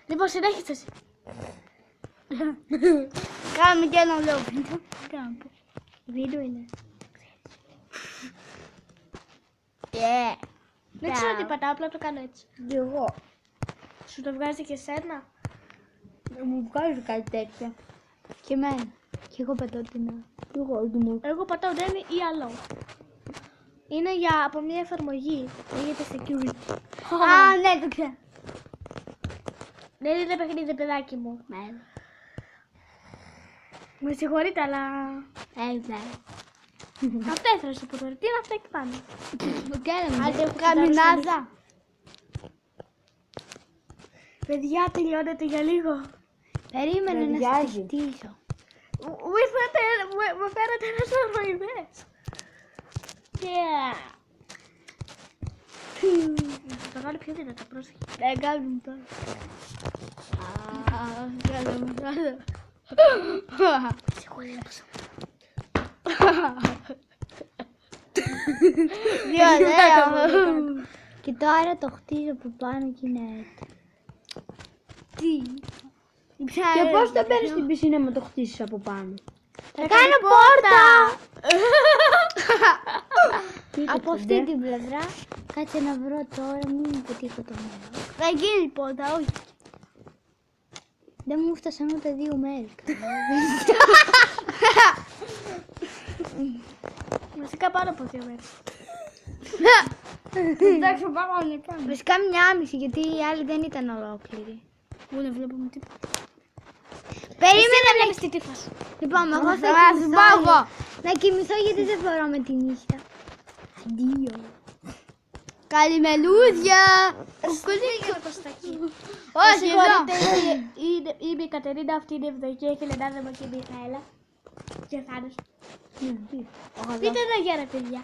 Λοιπόν, συνέχισε εσύ. Κάνουμε και ένα λόγο. Βίντεο είναι. Δεν ξέρω τι πατάω, απλά το κάνω έτσι. Και εγώ. Σου το βγάζει και εσένα. Μου βγάζει κάτι τέτοιο. Και εμένα. Και εγώ πατάω την άλλη. Και εγώ μου. Εγώ πατάω δεν ή άλλο. Είναι από μια εφαρμογή. Λέγεται security. Α, ναι, το ξέρω. Δεν είναι παιχνίδι, παιδάκι μου. Ναι. Με συγχωρείτε, αλλά. Ναι. Αυτά ήθελα να σου πω τώρα. Τι είναι αυτά εκεί πάνω. Το κάναμε. Άντε, έχω Καμινάδα. Παιδιά, τελειώνεται για λίγο. Περίμενε να Ταιριάζει. σε χτίσω. Μου φέρατε ένα σωρό ιδέες. Θα το βάλω πιο δυνατά, πρόσεχε. Δεν κάνουμε τώρα. Κάναμε τώρα. Και τώρα το χτίζω από πάνω και είναι έτοιμο. Τι. Και πώς το παίρνεις στην πισίνα με το χτίσεις από πάνω. Θα κάνω πόρτα! Τι Από είπες, αυτή την πλευρά. Κάτσε να βρω τώρα, μην πετύχω το μέρο. Θα γίνει πόρτα, όχι. Δεν μου φτάσαν ούτε 2 μέρη. Βασικά πάνω από 2 μέρες. Εντάξει, πάμε πάνω. Βασικά 1,5 γιατί οι άλλοι δεν ήταν ολόκληροι. Πού δεν βλέπουμε τίποτα. Περίμενε βλέπεις τη τύφα σου. Λοιπόν, εγώ θα να κοιμηθώ γιατί δεν μπορώ με τη νύχτα. Αντίο. Καλημελούδια. Σκουλίκι το στακί. Όχι, εδώ. Είμαι η Κατερίνα, αυτή είναι η Ευδοκία, η Χελενάδα μου και η Μιχαέλα. Και ο Θάνος. Πείτε ένα γεια ρε παιδιά.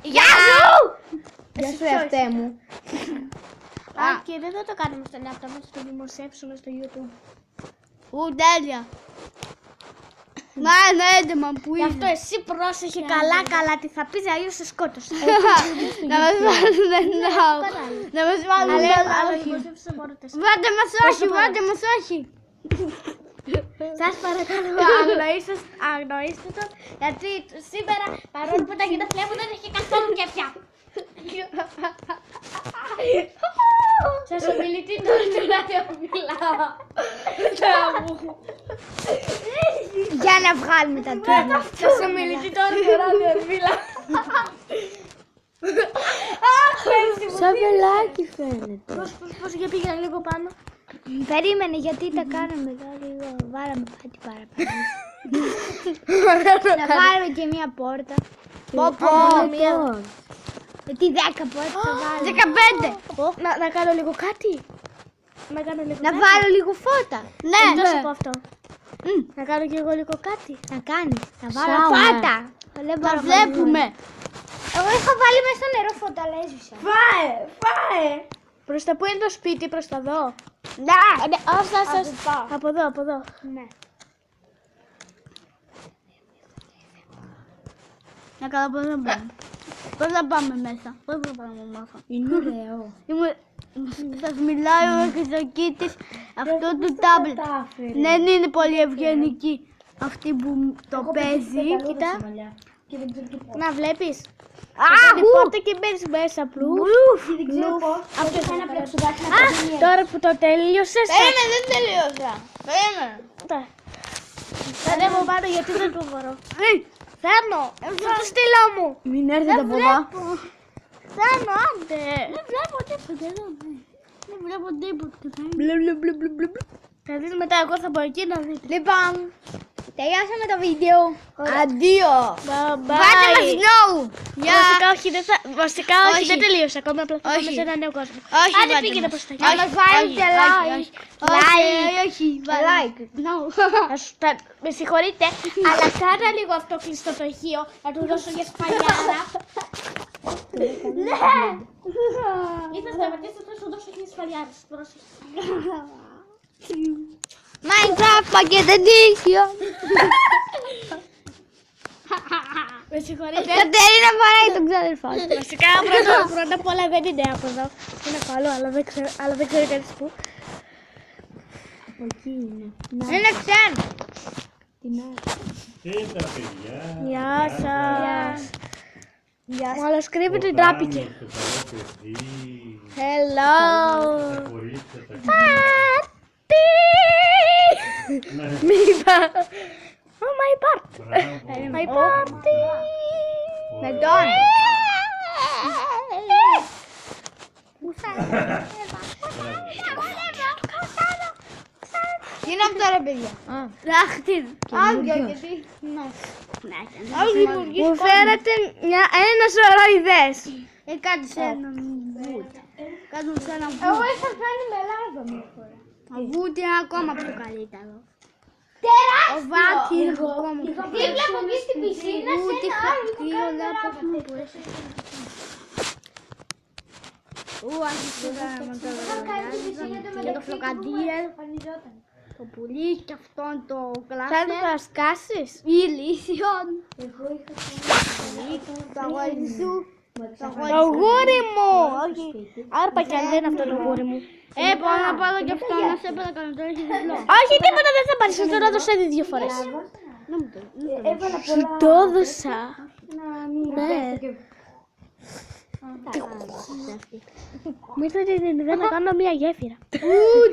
Γεια σου! Γεια σου εαυτέ μου. Α, και δεν θα το κάνουμε στο laptop, θα το δημοσιεύσουμε στο YouTube. Τέλεια. Μα είναι έντομα που Γι' αυτό εσύ πρόσεχε καλά τι θα πεις, αλλιώς σε σκότωσε. Να μας βάλουν ναό. Να μας βάλουν Αλλά ναό. δημοσιεύσουμε μόνο 4. Βάτε μας όχι, βάτε μας όχι. Σας παρακαλώ, αγνοήστε τον, γιατί σήμερα παρόλο που τα γενέθλιά μου δεν έχει καθόλου κέφια. Σας ομιλητή τώρα του να το μιλάω. Για να βγάλουμε τα τρίνα. Σας ομιλητή τώρα του να το μιλάω. Σαν βελάκι φαίνεται. Πώς για πήγαινα λίγο πάνω. Περίμενε γιατί τα κάναμε εδώ λίγο. Βάλαμε κάτι παραπάνω. Να βάλουμε και μία πόρτα. Μία. Τι 10 πόρτα θα βάλω. 15. Να κάνω λίγο κάτι. Να κάνω λίγο Να κάτι. βάλω λίγο φώτα. Δεν θα σου πω αυτό. Να κάνω και εγώ λίγο κάτι. Να κάνεις. Θα βάλω Σάουνα. φώτα. Δεν μπορώ να βλέπουμε. Εγώ είχα βάλει μέσα στο νερό φώτα, αλλά έζησα. Φάε! Προς τα που είναι το σπίτι, προς τα δω. Ναι. Όχι. Από εδώ. Ναι. Να κάνω πώς να πάμε. Πώς να πάμε μέσα. Πώς να πάμε μέσα. Είναι ωραίο. Σας μιλάω και στο κοίτης αυτό του τάμπλετ. Δεν είναι πολύ ευγενική αυτή που το παίζει. Κοίτα. Να βλέπεις. Αχ! Την πόρτα και μπαίνεις μέσα απλού. Δεν ξέρω πώς. Αυτό θα είναι πλεξουδάκι να Α, κάνει. τώρα που το τελείωσες. Περίμενε, δεν τελείωσα. Περίμενε. Δεν μου πάρω γιατί δεν το μπορώ. Θέλω. Το στυλό μου. Μην έρθετε από εδώ. Θέλω, άντε. Δεν βλέπω τίποτα εδώ. Δεν βλέπω τίποτα. Μπλε, μπλε, μπλε, μπλε, μπλε. Θα δεις μετά, εγώ θα πω εκεί να δείτε. Λοιπόν, τελειώσαμε το βίντεο. Αντίο. Bye. Βάτε μας νιώου. Γεια. Βασικά όχι, Όχι. δεν τελείωσε ακόμα, απλά θα πάμε Όχι. σε ένα νέο κόσμο. Όχι, Άντε βάτε πήγαινε μας. προς τα Να μας βάλετε like. Όχι, Like. Με συγχωρείτε, αλλά κάνα λίγο αυτό κλειστό το ηχείο, να του δώσω για σπαλιάρα. Ναι. Ή θα σταματήσω, θα σου δώσω για σπαλιάρα. Πρόσεχε. Minecraft πακετedísio. Με συγχωρείτε. Κατερίνα βαράει τον ξαδερφό του. Βασικά πρώτα απ' όλα δεν είναι από εδώ. Είναι από αλλού, αλλά δεν ξέρω κανείς πού. Από εκεί είναι. Είναι ξένο. Την άλλη. Κοίτα, παιδιά. Γεια σας. Γεια σας. Μόλις κρύβεται Ο τράπηκε. Θάνος, το καλό παιδί. Hello. Τα κορίτσια, τα Πάρτι. Ναι, Μη είπα. Oh my party. μπράβο. My party. Με τον. Τι είναι αυτό ρε παιδιά. Δάχτυλ. Άδεια γιατί. Μου φέρατε ένα σωρό ιδέες. Κάτι σε έναν βουτ. Κάτι σε έναν βουτ. Εγώ είχα κάνει μελάζα μια φορά. Ο βουτ είναι ακόμα πιο καλύτερο. Τεράστιο! Ο Βάκη είναι ακόμα πιο καλύτερο. Δίπλα από εκεί στην πισίνα σε Ούτε ένα άλλο χαρτί, λίγο όλα κάτω πώς μου μπορέσει. Άρχισε να το και το φλοκαντήρ, το πουλί και αυτόν το Θα κλάστερ. το κασκάσεις. Ηλίσιον. Το αγόρι σου. Το γούρι μου! Όχι. Άρπα κι αν δεν είναι αυτό το γούρι μου. Πάω να πάρω και αυτό να σε παρακαλώ, τώρα έχει διπλό. Όχι, τίποτα δεν θα πάρεις. Τώρα δώσα ήδη 2 φορές. Έβαλα πολλά. Το έδωσα. Να μην Ναι. πέφτει και... Μου ήρθε την ιδέα να κάνω μια γέφυρα.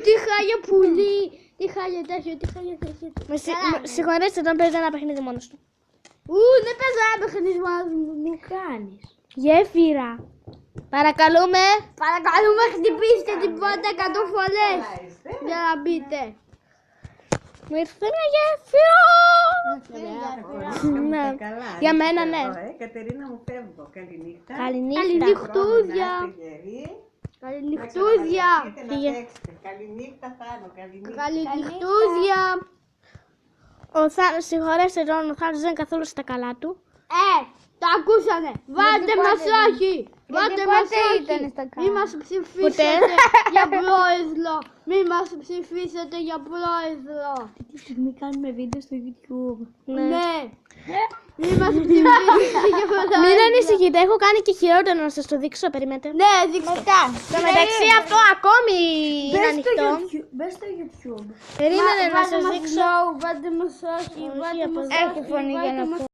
Τι χάλια πουλί. Τι χάλια τέτοιο, τι χάλια τέτοιο. Με συγχωρείτε όταν παίζει ένα παιχνίδι μόνος του. Δεν παίζω ένα παιχνίδι μόνος μου κάνεις. Γέφυρα. Παρακαλούμε. Παρακαλούμε χτυπήστε την πόρτα 100 φορές για να μπείτε. Μου ήρθε μια γέφυρα. Ναι. Για μένα ναι. Κατερίνα μου φεύγω. Καληνύχτα. Καληνύχτα. Καληνυχτούδια. Καληνυχτούδια. Καληνύχτα Θάνο. Καληνύχτα. Καληνυχτούδια. Συγχωρέστε τον, ο Θάνος δεν είναι καθόλου στα καλά του. Το ακούσανε. Βάλτε μασάχη. Βάλτε μασάχη. Μη μας ψηφίσετε για πρόεδρο. Μη μας ψηφίσετε για πρόεδρο. Αυτή τη στιγμή κάνουμε βίντεο στο YouTube. Ναι. Μη μας ψηφίσετε για πρόεδρο. Μην ανησυχείτε, έχω κάνει και χειρότερο να σας το δείξω, περιμένετε. Ναι, δείξτε. Στο μεταξύ αυτό ακόμη είναι ανοιχτό. Μπες στο YouTube. Περίμενε να σας δείξω. Βάλτε μασάχη. Βάλτε από εδώ. μασάχη. Έχει φωνή για να βάλτε πω.